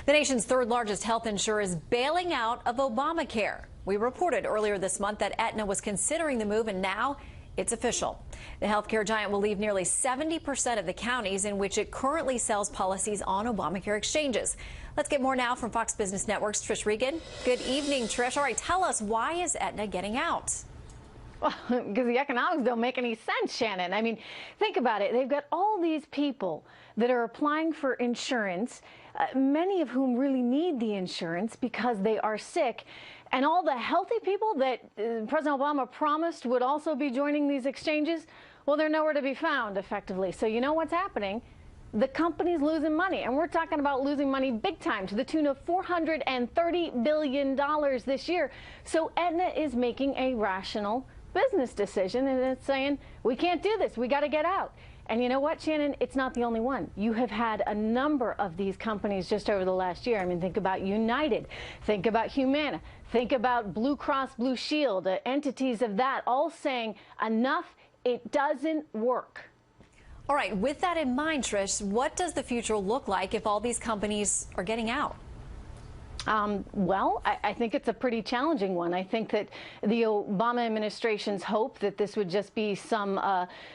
The nation's third largest health insurer is bailing out of Obamacare. We reported earlier this month that Aetna was considering the move, and now it's official. The healthcare giant will leave nearly 70% of the counties in which it currently sells policies on Obamacare exchanges. Let's get more now from Fox Business Network's Trish Regan. Good evening, Trish. All right, tell us, why is Aetna getting out? Well, because the economics don't make any sense, Shannon. I mean, think about it. They've got all these people that are applying for insurance, many of whom really need the insurance because they are sick. And all the healthy people that President Obama promised would also be joining these exchanges, well, they're nowhere to be found, effectively. So you know what's happening? The company's losing money, and we're talking about losing money big time, to the tune of $430 billion this year. So Aetna is making a rational business decision, and it's saying, we can't do this, we got to get out. And you know what, Shannon? It's not the only one. You have had a number of these companies just over the last year. I mean, think about United, think about Humana, think about Blue Cross Blue Shield, entities of that, all saying enough, it doesn't work. All right, with that in mind, Trish, what does the future look like if all these companies are getting out? Well, I think it's a pretty challenging one. I think that the Obama administration's hope that this would just be some,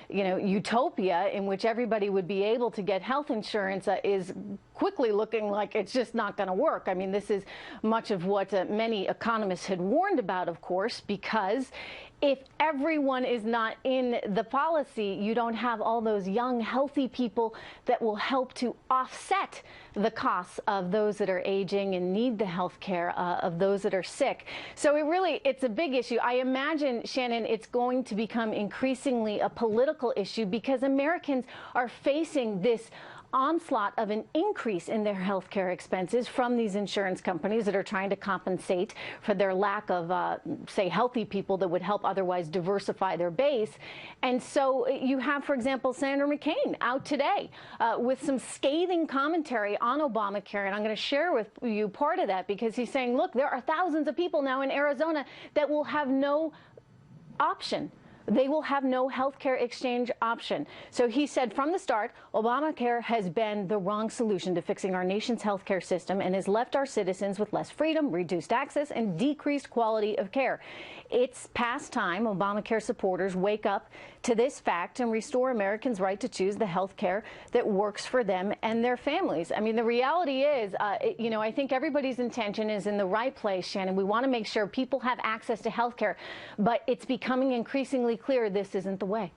utopia in which everybody would be able to get health insurance is quickly looking like it's just not going to work. I mean, this is much of what many economists had warned about, of course, because if everyone is not in the policy, you don't have all those young, healthy people that will help to offset the costs of those that are aging and need the health care of those that are sick. So it's a big issue. I imagine, Shannon, it's going to become increasingly a political issue because Americans are facing this onslaught of an increase in their health care expenses from these insurance companies that are trying to compensate for their lack of, say, healthy people that would help otherwise diversify their base. And so you have, for example, Senator McCain out today with some scathing commentary on Obamacare. And I'm going to share with you part of that because he's saying, look, there are thousands of people now in Arizona that will have no option. They will have no health care exchange option. So he said from the start, Obamacare has been the wrong solution to fixing our nation's health care system and has left our citizens with less freedom, reduced access, and decreased quality of care. It's past time Obamacare supporters wake up to this fact and restore Americans' right to choose the health care that works for them and their families. I mean, the reality is, I think everybody's intention is in the right place, Shannon. We want to make sure people have access to health care, but it's becoming increasingly clear this isn't the way.